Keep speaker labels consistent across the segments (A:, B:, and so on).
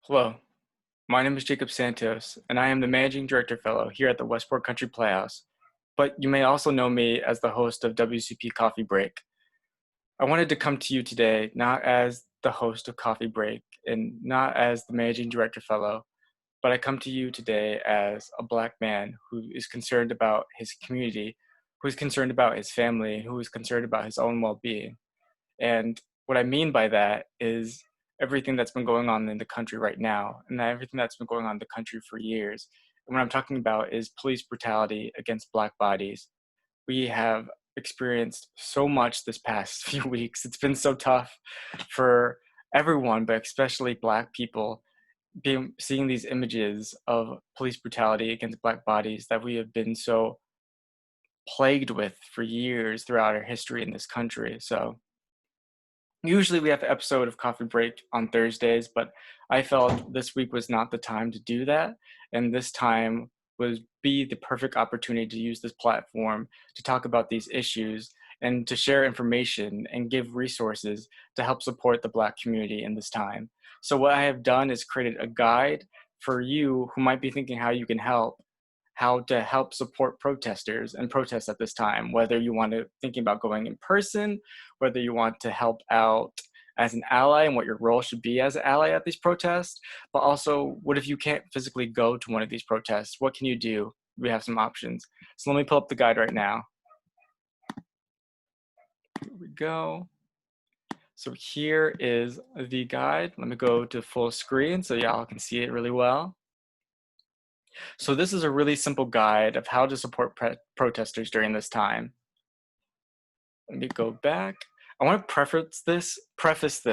A: Hello, my name is Jacob Santos, and I am the Managing Director Fellow here at the Westport Country Playhouse, but you may also know me as the host of WCP Coffee Break. I wanted to come to you today not as the host of Coffee Break and not as the Managing Director Fellow, but I come to you today as a Black man who is concerned about his community, who is concerned about his family, and who is concerned about his own well-being. And what I mean by that is everything that's been going on in the country right now, and everything that's been going on in the country for years. And what I'm talking about is police brutality against Black bodies. We have experienced so much this past few weeks. It's been so tough for everyone, but especially Black people, seeing these images of police brutality against Black bodies that we have been so plagued with for years throughout our history in this country. So usually we have an episode of Coffee Break on Thursdays, but I felt this week was not the time to do that. And this time would be the perfect opportunity to use this platform to talk about these issues and to share information and give resources to help support the Black community in this time. So what I have done is created a guide for you who might be thinking how to help support protesters and protests at this time, whether you want to thinking about going in person, whether you want to help out as an ally and what your role should be as an ally at these protests, but also what if you can't physically go to one of these protests? What can you do? We have some options. So let me pull up the guide right now. Here we go. So here is the guide. Let me go to full screen so y'all can see it really well. So this is a really simple guide of how to support protesters during this time. Let me go back. I want to preface this first.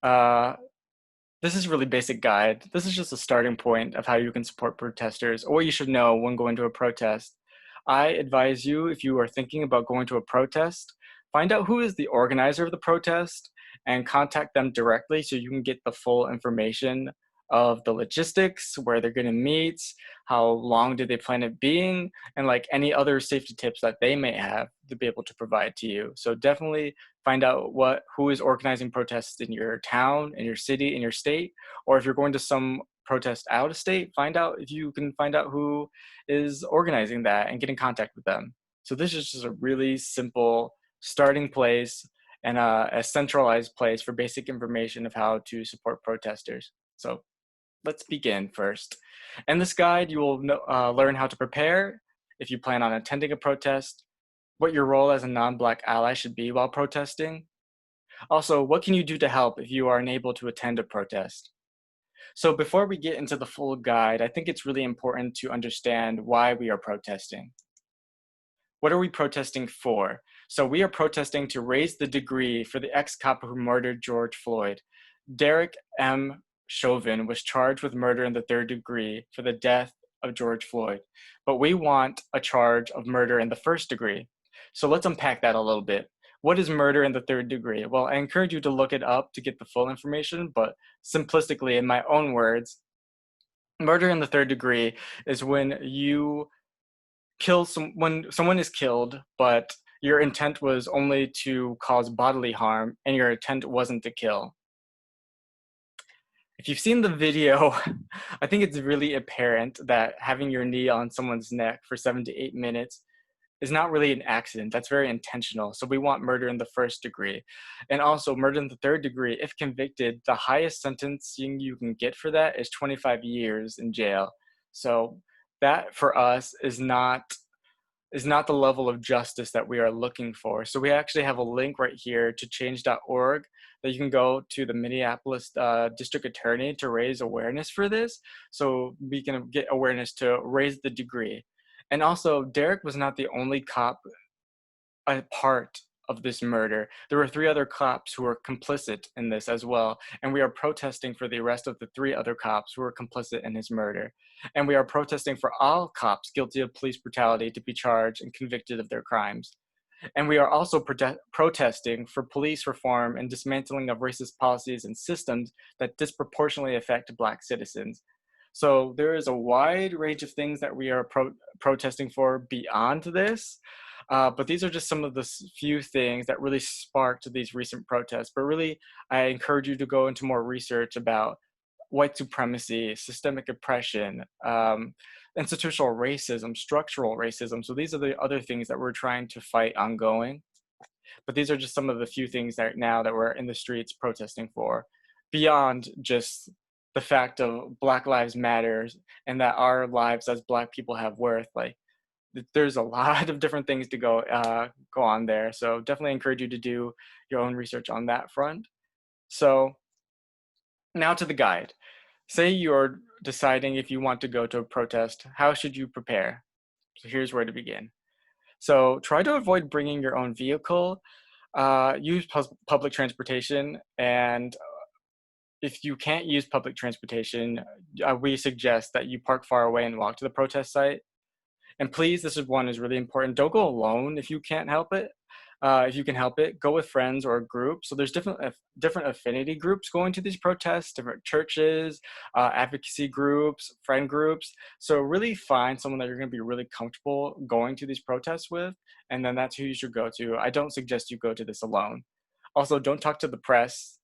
A: This is a really basic guide. This is just a starting point of how you can support protesters or what you should know when going to a protest. I advise you, if you are thinking about going to a protest, find out who is the organizer of the protest and contact them directly so you can get the full information of the logistics, where they're going to meet, how long do they plan it being, and like any other safety tips that they may have to be able to provide to you. So definitely find out who is organizing protests in your town, in your city, in your state, or if you're going to some protest out of state, find out if you can find out who is organizing that and get in contact with them. So this is just a really simple starting place and a centralized place for basic information of how to support protesters. So let's begin first. In this guide, you will learn how to prepare if you plan on attending a protest, what your role as a non-Black ally should be while protesting. Also, what can you do to help if you are unable to attend a protest? So before we get into the full guide, I think it's really important to understand why we are protesting. What are we protesting for? So we are protesting to raise the degree for the ex-cop who murdered George Floyd. Derek M. Chauvin was charged with murder in the third degree for the death of George Floyd, but we want a charge of murder in the first degree. So let's unpack that a little bit. What is murder in the third degree? Well, I encourage you to look it up to get the full information, but simplistically, in my own words, murder in the third degree is when you when someone is killed, but your intent was only to cause bodily harm and your intent wasn't to kill. If you've seen the video, I think it's really apparent that having your knee on someone's neck for 7 to 8 minutes is not really an accident. That's very intentional. So we want murder in the first degree. And also murder in the third degree, if convicted, the highest sentencing you can get for that is 25 years in jail. So that for us is not the level of justice that we are looking for. So we actually have a link right here to change.org that you can go to the Minneapolis district attorney to raise awareness for this. So we can get awareness to raise the degree. And also, Derek was not the only cop a part of this murder. There were 3 other cops who were complicit in this as well, and we are protesting for the arrest of the 3 other cops who were complicit in his murder. And we are protesting for all cops guilty of police brutality to be charged and convicted of their crimes. And we are also protesting for police reform and dismantling of racist policies and systems that disproportionately affect Black citizens. So there is a wide range of things that we are protesting for beyond this. But these are just some of the few things that really sparked these recent protests. But really, I encourage you to go into more research about white supremacy, systemic oppression, institutional racism, structural racism. So these are the other things that we're trying to fight ongoing. But these are just some of the few things that now that we're in the streets protesting for, beyond just the fact of Black Lives Matters and that our lives as Black people have worth. Like there's a lot of different things to go on there. So definitely encourage you to do your own research on that front. So now to the guide. Say you're deciding if you want to go to a protest, how should you prepare? So here's where to begin. So try to avoid bringing your own vehicle, use public transportation, and if you can't use public transportation, we suggest that you park far away and walk to the protest site. And please, this is one is really important. Don't go alone if you can't help it. If you can help it, go with friends or a group. So there's different affinity groups going to these protests, different churches, advocacy groups, friend groups. So really find someone that you're going to be really comfortable going to these protests with, and then that's who you should go to. I don't suggest you go to this alone. Also, don't talk to the press.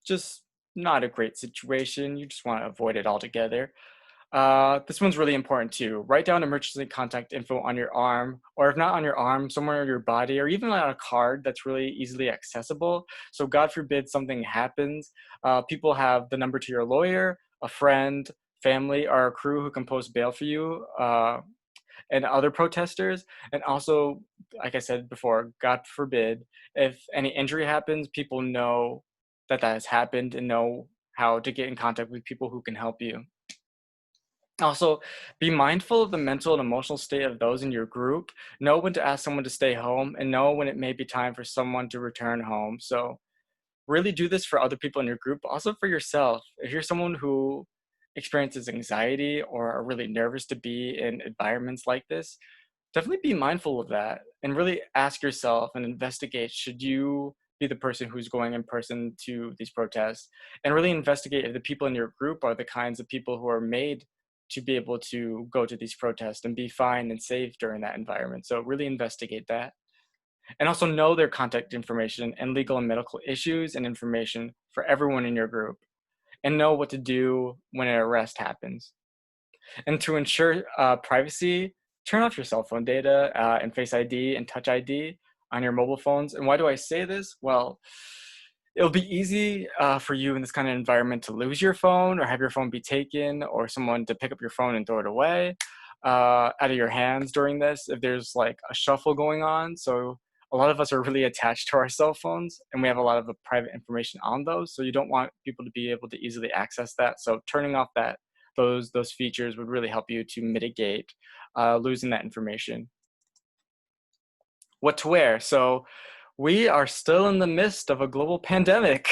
A: Just not a great situation. You just want to avoid it altogether. This one's really important too. Write down emergency contact info on your arm, or if not on your arm, somewhere on your body, or even on a card that's really easily accessible. So God forbid something happens, people have the number to your lawyer, a friend, family, or a crew who can post bail for you, and other protesters. And also, like I said before, God forbid, if any injury happens, people know that that has happened and know how to get in contact with people who can help you. Also, be mindful of the mental and emotional state of those in your group. Know when to ask someone to stay home and know when it may be time for someone to return home. So, really do this for other people in your group, but also for yourself. If you're someone who experiences anxiety or are really nervous to be in environments like this, definitely be mindful of that and really ask yourself and investigate, should you be the person who's going in person to these protests, and really investigate if the people in your group are the kinds of people who are made to be able to go to these protests and be fine and safe during that environment. So really investigate that. And also know their contact information and legal and medical issues and information for everyone in your group, and know what to do when an arrest happens. And to ensure privacy, turn off your cell phone data and Face ID and Touch ID on your mobile phones. And why do I say this? Well, it'll be easy for you in this kind of environment to lose your phone or have your phone be taken or someone to pick up your phone and throw it away out of your hands during this if there's like a shuffle going on. So a lot of us are really attached to our cell phones and we have a lot of the private information on those. So you don't want people to be able to easily access that. So turning off those features would really help you to mitigate losing that information. What to wear? So we are still in the midst of a global pandemic.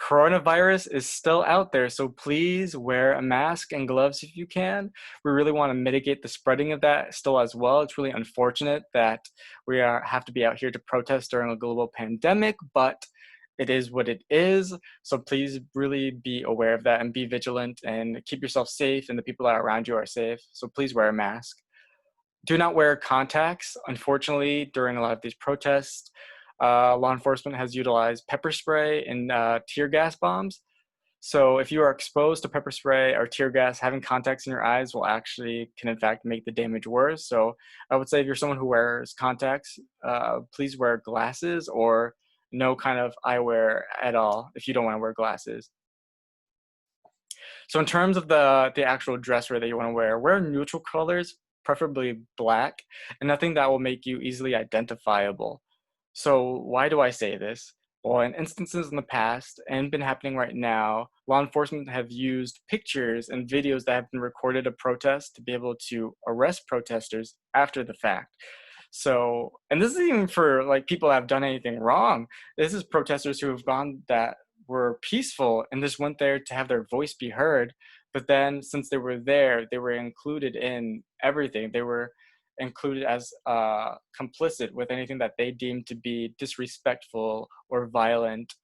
A: Coronavirus is still out there, so please wear a mask and gloves if you can. We really want to mitigate the spreading of that still as well. It's really unfortunate that have to be out here to protest during a global pandemic, but it is what it is. So please really be aware of that and be vigilant and keep yourself safe and the people that are around you are safe. So please wear a mask. Do not wear contacts. Unfortunately, during a lot of these protests, law enforcement has utilized pepper spray and tear gas bombs. So if you are exposed to pepper spray or tear gas, having contacts in your eyes can in fact make the damage worse. So I would say if you're someone who wears contacts, please wear glasses or no kind of eyewear at all if you don't want to wear glasses. So in terms of the actual dress wear that you want to wear neutral colors, preferably black, and nothing that will make you easily identifiable. So why do I say this? Well, in instances in the past and been happening right now, law enforcement have used pictures and videos that have been recorded of protests to be able to arrest protesters after the fact. So, and this is even for like people that have done anything wrong. This is protesters who have gone that were peaceful and just went there to have their voice be heard. But then since they were there, they were included in everything. They were included as complicit with anything that they deemed to be disrespectful or violent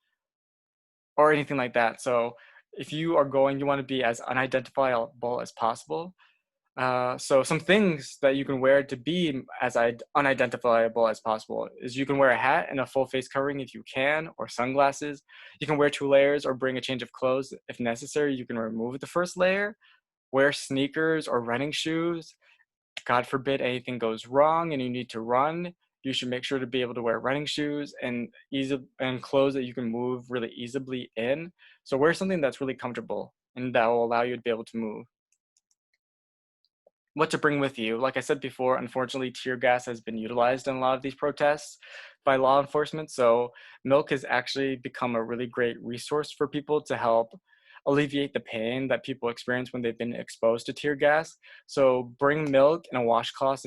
A: or anything like that. So if you are going, you want to be as unidentifiable as possible. So some things that you can wear to be as unidentifiable as possible is you can wear a hat and a full face covering if you can, or sunglasses. You can wear 2 layers or bring a change of clothes. If necessary, you can remove the first layer. Wear sneakers or running shoes. God forbid anything goes wrong and you need to run. You should make sure to be able to wear running shoes and clothes that you can move really easily in. So wear something that's really comfortable and that will allow you to be able to move. What to bring with you. Like I said before, unfortunately, tear gas has been utilized in a lot of these protests by law enforcement. So milk has actually become a really great resource for people to help alleviate the pain that people experience when they've been exposed to tear gas. So bring milk and a washcloth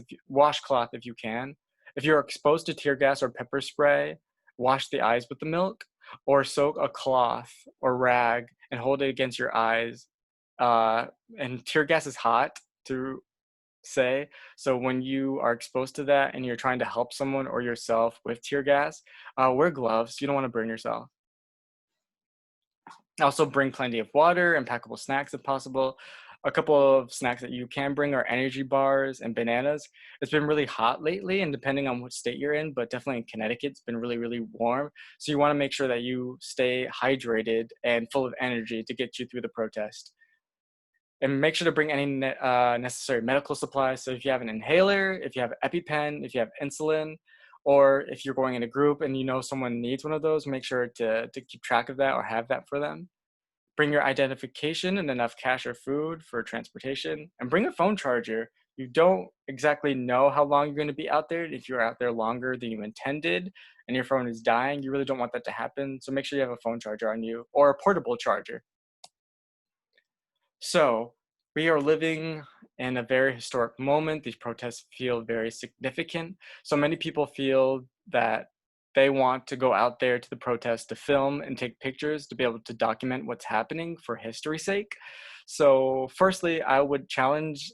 A: if you can. If you're exposed to tear gas or pepper spray, wash the eyes with the milk, or soak a cloth or rag and hold it against your eyes. And tear gas is hot to say. So when you are exposed to that and you're trying to help someone or yourself with tear gas, wear gloves. You don't want to burn yourself. Also bring plenty of water and packable snacks if possible. A couple of snacks that you can bring are energy bars and bananas. It's been really hot lately, and depending on which state you're in, but definitely in Connecticut, it's been really, really warm. So you want to make sure that you stay hydrated and full of energy to get you through the protest. And make sure to bring any necessary medical supplies. So if you have an inhaler, if you have an EpiPen, if you have insulin, or if you're going in a group and you know someone needs one of those, make sure to keep track of that or have that for them. Bring your identification and enough cash or food for transportation, and bring a phone charger. You don't exactly know how long you're going to be out there. If you're out there longer than you intended and your phone is dying, you really don't want that to happen. So make sure you have a phone charger on you or a portable charger. So we are living in a very historic moment. These protests feel very significant. So many people feel that they want to go out there to the protest to film and take pictures to be able to document what's happening for history's sake. So firstly, I would encourage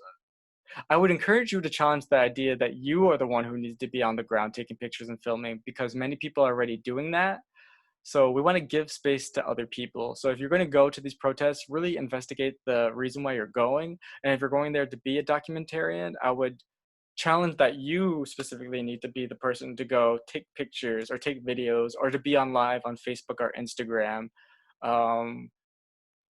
A: you to challenge the idea that you are the one who needs to be on the ground taking pictures and filming, because many people are already doing that. So we want to give space to other people. So if you're going to go to these protests, really investigate the reason why you're going. And if you're going there to be a documentarian, I would challenge that you specifically need to be the person to go take pictures or take videos or to be on live on Facebook or Instagram. Um,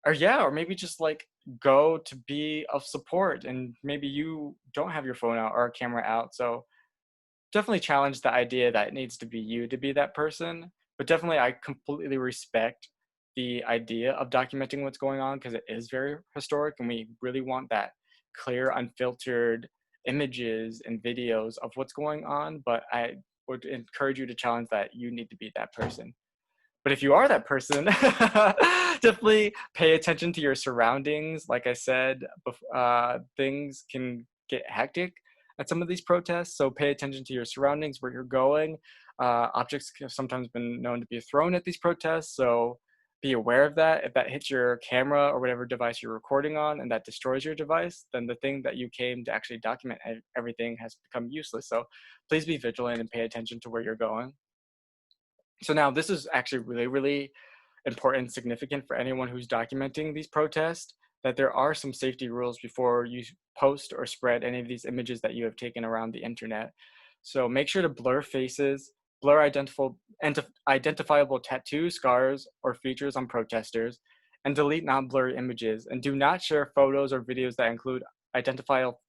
A: or yeah, or maybe just like go to be of support, and maybe you don't have your phone out or a camera out. So definitely challenge the idea that it needs to be you to be that person. But definitely, I completely respect the idea of documenting what's going on because it is very historic, and we really want that clear, unfiltered images and videos of what's going on. But I would encourage you to challenge that you need to be that person. But if you are that person, definitely pay attention to your surroundings. Like I said, things can get hectic at some of these protests, so pay attention to your surroundings, where you're going. Objects have sometimes been known to be thrown at these protests, so be aware of that. If that hits your camera or whatever device you're recording on and that destroys your device, then the thing that you came to actually document everything has become useless. So please be vigilant and pay attention to where you're going. So now this is actually really, really important and significant for anyone who's documenting these protests, that there are some safety rules before you post or spread any of these images that you have taken around the internet. So make sure to blur faces, blur identifiable tattoos, scars, or features on protesters, and delete non-blurry images. And do not share photos or videos that include identifiable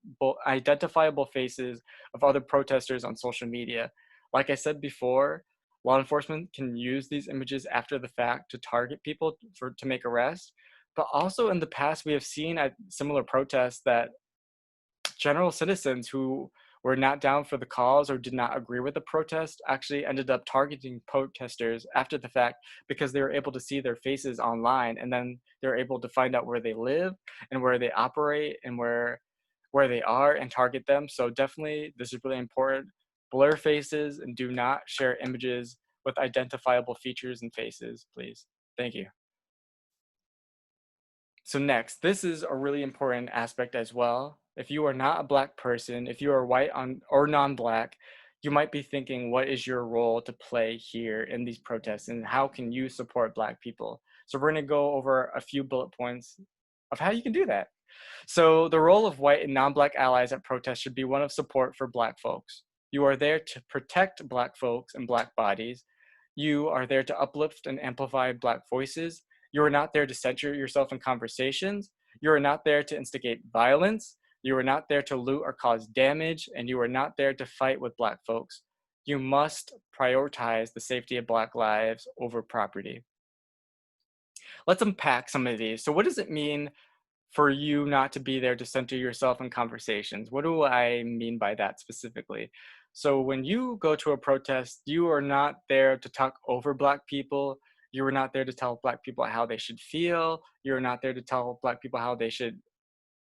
A: faces of other protesters on social media. Like I said before, law enforcement can use these images after the fact to target people to make arrests. But also in the past, we have seen at similar protests that general citizens who were not down for the cause or did not agree with the protest actually ended up targeting protesters after the fact because they were able to see their faces online, and then they're able to find out where they live and where they operate and where they are and target them. So definitely this is really important. Blur faces and do not share images with identifiable features and faces, please. Thank you. So next, this is a really important aspect as well. If you are not a Black person, if you are white or non-Black, you might be thinking, what is your role to play here in these protests and how can you support Black people? So we're gonna go over a few bullet points of how you can do that. So the role of white and non-Black allies at protests should be one of support for Black folks. You are there to protect Black folks and Black bodies. You are there to uplift and amplify Black voices. You are not there to censor yourself in conversations. You are not there to instigate violence. You are not there to loot or cause damage, and you are not there to fight with Black folks. You must prioritize the safety of Black lives over property. Let's unpack some of these. So what does it mean for you not to be there to center yourself in conversations? What do I mean by that specifically? So when you go to a protest, you are not there to talk over Black people. You are not there to tell Black people how they should feel. You're not there to tell Black people how they should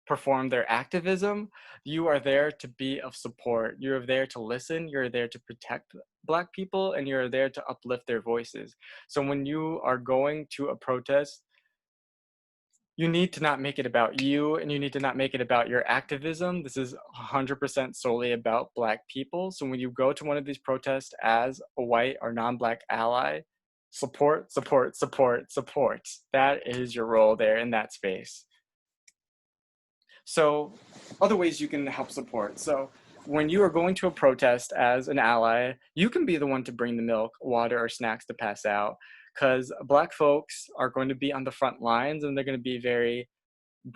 A: perform their activism. You are there to be of support. You're there to listen. You're there to protect Black people, and you're there to uplift their voices. So when you are going to a protest, you need to not make it about you, and you need to not make it about your activism. This is 100% solely about Black people. So when you go to one of these protests as a white or non-Black ally, support, support, support, support. That is your role there in that space. So other ways you can help support. So when you are going to a protest as an ally, you can be the one to bring the milk, water, or snacks to pass out, because Black folks are going to be on the front lines and they're going to be very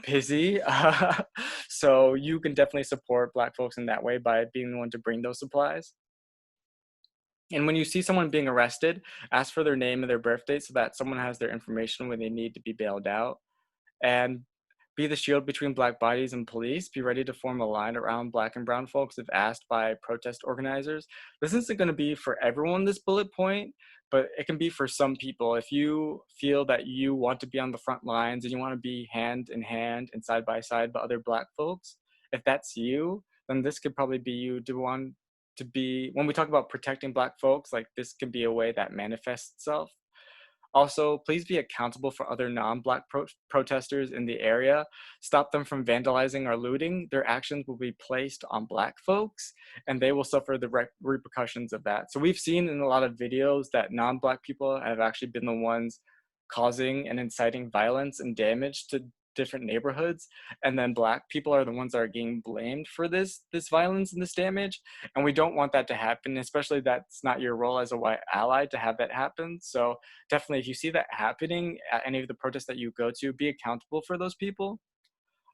A: busy. So you can definitely support Black folks in that way by being the one to bring those supplies. And when you see someone being arrested, ask for their name and their birth date so that someone has their information when they need to be bailed out. And be the shield between Black bodies and police. Be ready to form a line around Black and brown folks if asked by protest organizers. This isn't going to be for everyone, this bullet point, but it can be for some people. If you feel that you want to be on the front lines and you want to be hand in hand and side by side with other Black folks, if that's you, then this could probably be you to want to be, when we talk about protecting Black folks, like this could be a way that manifests itself. Also, please be accountable for other non-Black protesters in the area. Stop them from vandalizing or looting. Their actions will be placed on Black folks, and they will suffer the repercussions of that. So we've seen in a lot of videos that non-Black people have actually been the ones causing and inciting violence and damage to different neighborhoods, and then Black people are the ones that are getting blamed for this violence and this damage, and we don't want that to happen, especially that's not your role as a white ally to have that happen. So definitely, if you see that happening at any of the protests that you go to, be accountable for those people.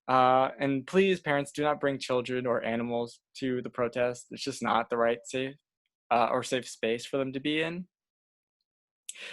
A: And please, parents, do not bring children or animals to the protest. It's just not the right safe space for them to be in.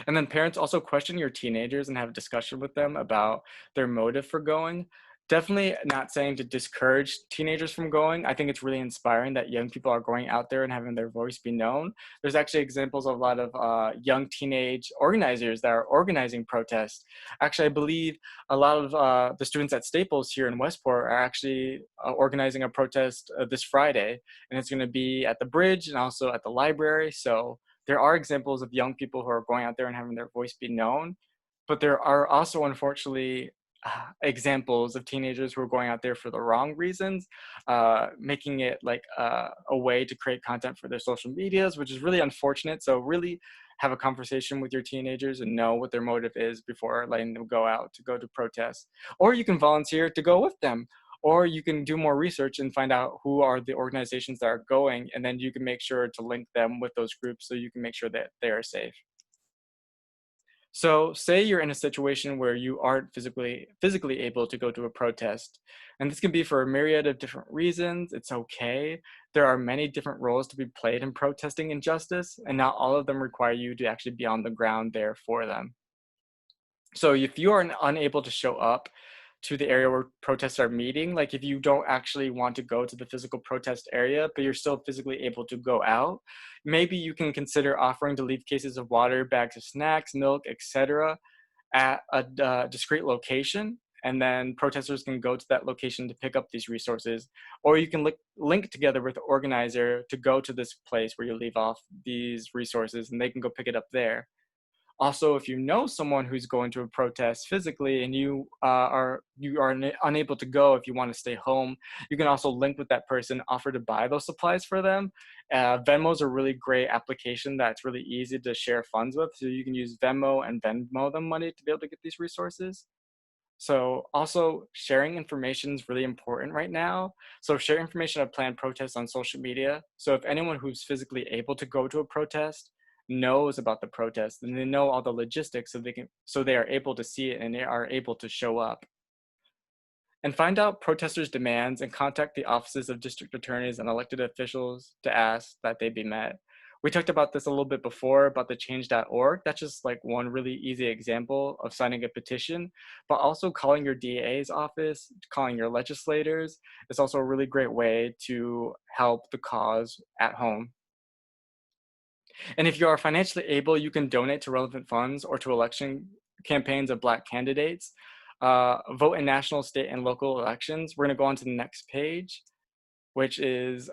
A: And then parents, also question your teenagers and have a discussion with them about their motive for going. Definitely not saying to discourage teenagers from going. I think it's really inspiring that young people are going out there and having their voice be known. There's actually examples of a lot of young teenage organizers that are organizing protests. Actually, I believe a lot of the students at Staples here in Westport are actually organizing a protest this Friday, and it's going to be at the bridge and also at the library. So there are examples of young people who are going out there and having their voice be known, but there are also, unfortunately, examples of teenagers who are going out there for the wrong reasons, making it like a way to create content for their social medias, which is really unfortunate. So really have a conversation with your teenagers and know what their motive is before letting them go out to go to protests. Or you can volunteer to go with them. Or you can do more research and find out who are the organizations that are going, and then you can make sure to link them with those groups so you can make sure that they are safe. So say you're in a situation where you aren't physically able to go to a protest, and this can be for a myriad of different reasons. It's okay. There are many different roles to be played in protesting injustice, and not all of them require you to actually be on the ground there for them. So if you are unable to show up to the area where protests are meeting, like if you don't actually want to go to the physical protest area, but you're still physically able to go out, maybe you can consider offering to leave cases of water, bags of snacks, milk, etc. at a discrete location, and then protesters can go to that location to pick up these resources. Or you can link together with the organizer to go to this place where you leave off these resources, and they can go pick it up there. Also, if you know someone who's going to a protest physically and you are unable to go, if you want to stay home, you can also link with that person, offer to buy those supplies for them. Venmo is a really great application that's really easy to share funds with. So you can use Venmo and Venmo them money to be able to get these resources. So also sharing information is really important right now. So share information of planned protests on social media. So if anyone who's physically able to go to a protest knows about the protest, then they know all the logistics so they are able to see it and they are able to show up. And find out protesters' demands and contact the offices of district attorneys and elected officials to ask that they be met. We talked about this a little bit before about the change.org. That's just like one really easy example of signing a petition, but also calling your DA's office, calling your legislators is also a really great way to help the cause at home. And if you are financially able, you can donate to relevant funds or to election campaigns of Black candidates. Vote in national, state, and local elections. We're going to go on to the next page, which is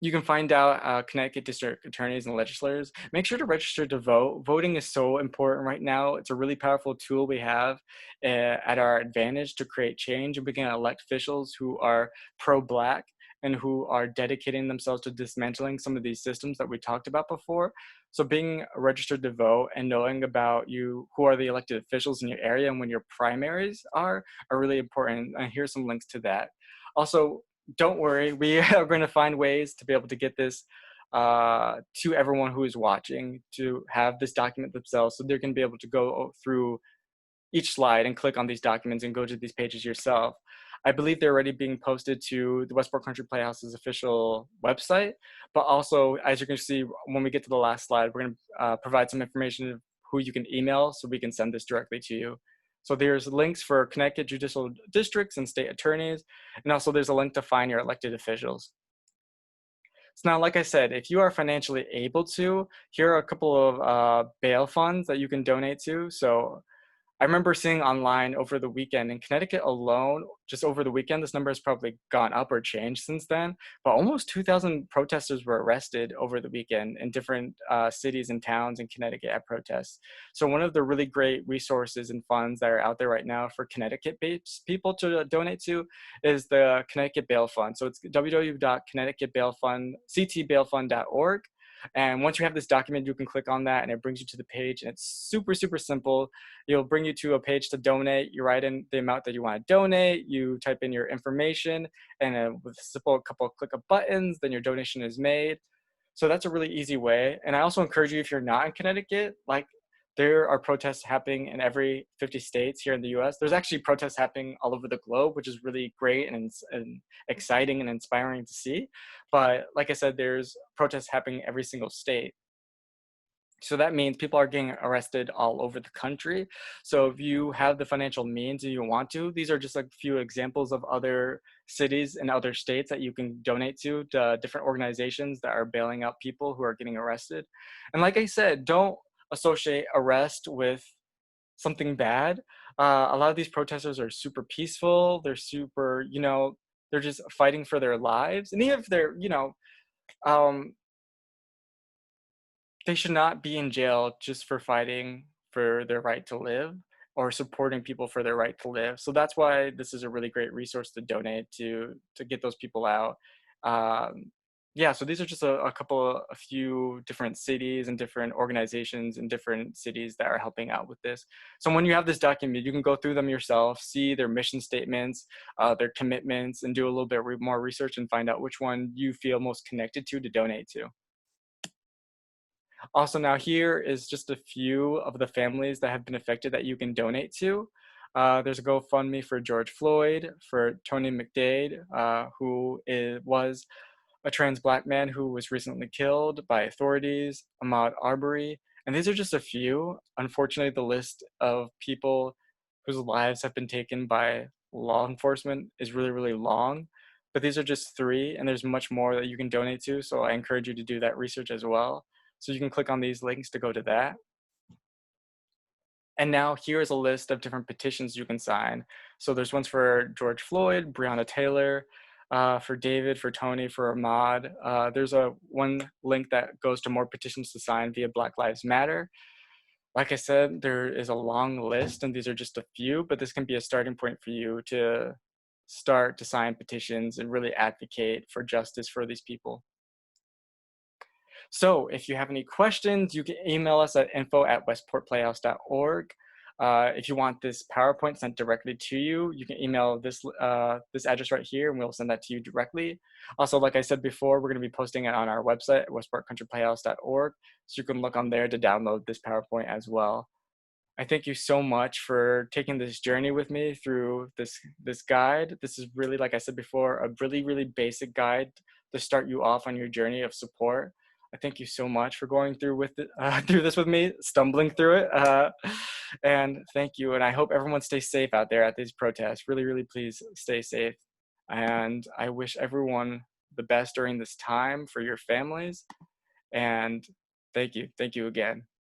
A: you can find out Connecticut district attorneys and legislators. Make sure to register to vote. Voting is so important right now. It's a really powerful tool we have at our advantage to create change, and we can elect officials who are pro-Black and who are dedicating themselves to dismantling some of these systems that we talked about before. So being registered to vote and knowing about who are the elected officials in your area and when your primaries are really important. And here's some links to that. Also, don't worry, we are going to find ways to be able to get this to everyone who is watching to have this document themselves so they're going to be able to go through each slide and click on these documents and go to these pages yourself. I believe they're already being posted to the Westport Country Playhouse's official website, but also, as you can see, when we get to the last slide, we're going to provide some information of who you can email so we can send this directly to you. So there's links for Connecticut judicial districts and state attorneys, and also there's a link to find your elected officials. So now, like I said, if you are financially able to, here are a couple of bail funds that you can donate to. So I remember seeing online over the weekend in Connecticut alone, just over the weekend, this number has probably gone up or changed since then, but almost 2,000 protesters were arrested over the weekend in different cities and towns in Connecticut at protests. So one of the really great resources and funds that are out there right now for Connecticut-based people to donate to is the Connecticut Bail Fund. So it's www.connecticutbailfund.org. And once you have this document, you can click on that and it brings you to the page, and it's super, super simple. It'll bring you to a page to donate. You write in the amount that you want to donate, you type in your information, and with a simple couple of click of buttons, then your donation is made. So that's a really easy way. And I also encourage you, if you're not in Connecticut, like there are protests happening in every 50 states here in the US. There's actually protests happening all over the globe, which is really great and exciting and inspiring to see. But like I said, there's protests happening every single state. So that means people are getting arrested all over the country. So if you have the financial means and you want to, these are just a few examples of other cities and other states that you can donate to different organizations that are bailing out people who are getting arrested. And like I said, don't associate arrest with something bad. A lot of these protesters are super peaceful. They're super, they're just fighting for their lives. And even if they're, um, they should not be in jail just for fighting for their right to live or supporting people for their right to live. So that's why this is a really great resource to donate to get those people out. Yeah, so these are just a few different cities and different organizations in different cities that are helping out with this. So when you have this document, you can go through them yourself, see their mission statements, their commitments, and do a little bit more research and find out which one you feel most connected to donate to. Also, now here is just a few of the families that have been affected that you can donate to. There's a GoFundMe for George Floyd, for Tony McDade, who was a trans Black man who was recently killed by authorities, Ahmaud Arbery, and these are just a few. Unfortunately, the list of people whose lives have been taken by law enforcement is really, really long, but these are just three, and there's much more that you can donate to, so I encourage you to do that research as well. So you can click on these links to go to that. And now here's a list of different petitions you can sign. So there's ones for George Floyd, Breonna Taylor, for David, for Tony, for Ahmaud. There's one link that goes to more petitions to sign via Black Lives Matter. Like I said, there is a long list, and these are just a few, but this can be a starting point for you to start to sign petitions and really advocate for justice for these people. So if you have any questions, you can email us at info@westportplayhouse.org. If you want this PowerPoint sent directly to you, you can email this address right here, and we'll send that to you directly. Also, like I said before, we're going to be posting it on our website, westparkcountryplayhouse.org, so you can look on there to download this PowerPoint as well. I thank you so much for taking this journey with me through this guide. This is really, like I said before, a really basic guide to start you off on your journey of support. I thank you so much for going through through this with me, stumbling through it, and thank you. And I hope everyone stays safe out there at these protests. Really, please stay safe. And I wish everyone the best during this time for your families. And thank you again.